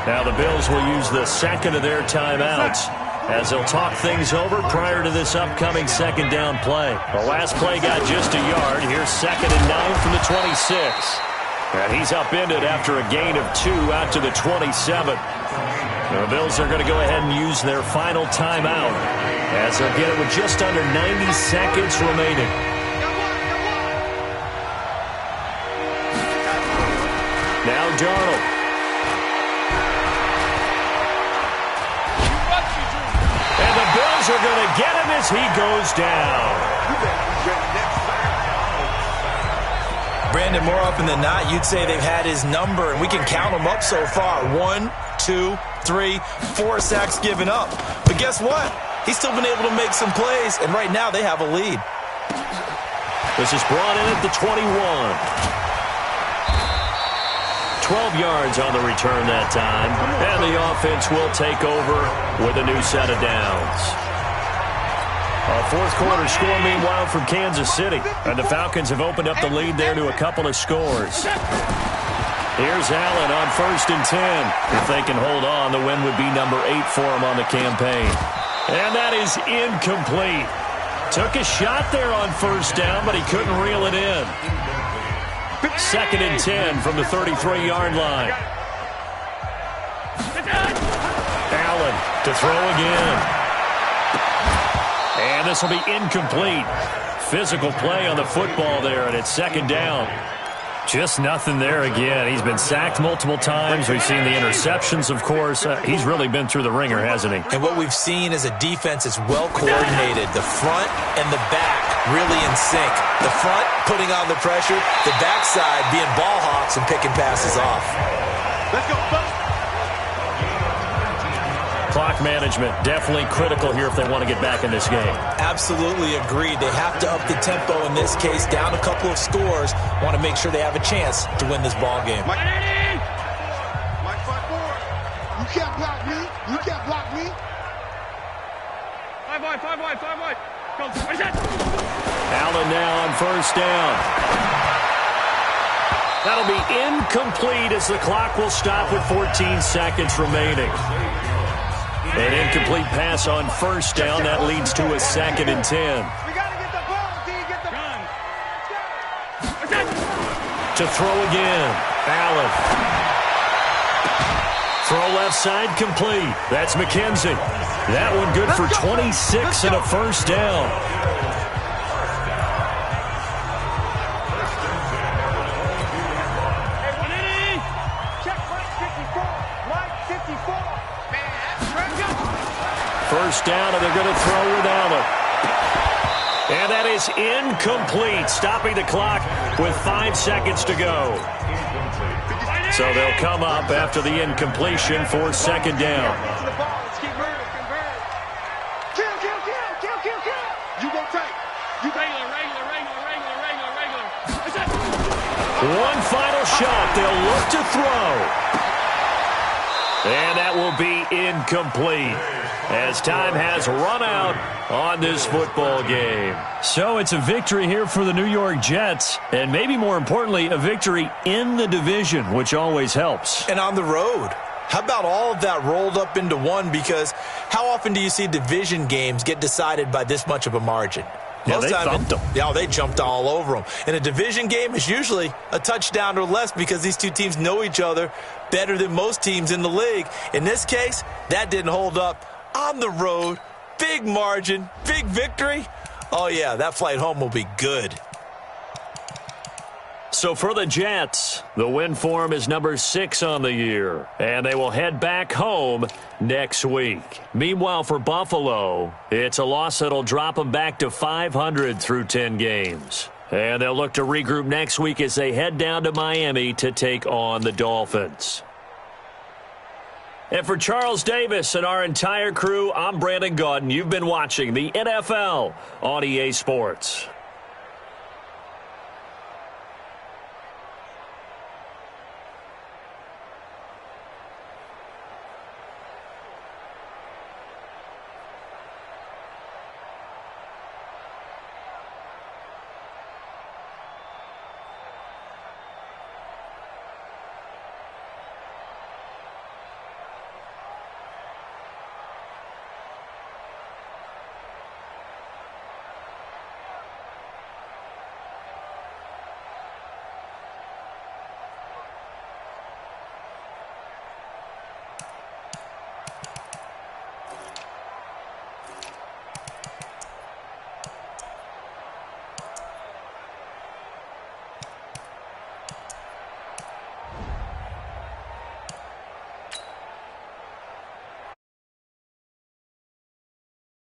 Now the Bills will use the second of their timeouts as they'll talk things over prior to this upcoming second down play. The last play got just a yard. Here's 2nd and 9 from the 26. And he's upended after a gain of 2 out to the 27. The Bills are going to go ahead and use their final timeout as they'll get it with just under 90 seconds remaining. Now Darnold. And the Bills are going to get him as he goes down. Brandon, more often than not, you'd say they've had his number, and we can count them up so far. 1, 2, 3, 4 sacks given up. But guess what? He's still been able to make some plays, and right now they have a lead. This is brought in at the 21. 12 yards on the return that time, and the offense will take over with a new set of downs. A fourth quarter score, meanwhile, from Kansas City, and the Falcons have opened up the lead there to a couple of scores. Here's Allen on 1st and 10. If they can hold on, the win would be number 8 for him on the campaign. And that is incomplete. Took a shot there on 1st down, but he couldn't reel it in. 2nd and 10 from the 33-yard line. Allen to throw again. And this will be incomplete. Physical play on the football there, and it's 2nd down. Just nothing there again. He's been sacked multiple times. We've seen the interceptions, of course. He's really been through the ringer, hasn't he? And what we've seen is a defense that's well coordinated. The front and the back really in sync. The front putting on the pressure. The backside being ball hawks and picking passes off. Let's go, folks. Clock management, definitely critical here if they want to get back in this game. Absolutely agreed. They have to up the tempo in this case, down a couple of scores. Want to make sure they have a chance to win this ball game. Mike 5-4. You can't block me. You can't block me. 5 wide. Go. Allen now on first down. That'll be incomplete as the clock will stop with 14 seconds remaining. An incomplete pass on first down. That leads to a 2nd and 10. We got to get the ball, D. Get the gun. To throw again. Allen. Throw left side complete. That's McKenzie. That one good for 26 and a first down. First down, and they're going to throw with Allen. And that is incomplete, stopping the clock with 5 seconds to go. So they'll come up after the incompletion for 2nd down. Kill. You go tight. You regular. One final shot. They'll look to throw. And that will be incomplete as time has run out on this football game. So it's a victory here for the New York Jets, and maybe more importantly, a victory in the division, which always helps. And on the road. How about all of that rolled up into one? Because how often do you see division games get decided by this much of a margin? Yeah, they thumped them. Yeah, they jumped all over them. And a division game is usually a touchdown or less because these two teams know each other better than most teams in the league. In this case, that didn't hold up. On the road, big margin, big victory. Oh, yeah, that flight home will be good. So for the Jets, the win form is number 6 on the year, and they will head back home next week. Meanwhile, for Buffalo, it's a loss that'll drop them back to 500 through 10 games. And they'll look to regroup next week as they head down to Miami to take on the Dolphins. And for Charles Davis and our entire crew, I'm Brandon Gaudin. You've been watching the NFL on EA Sports.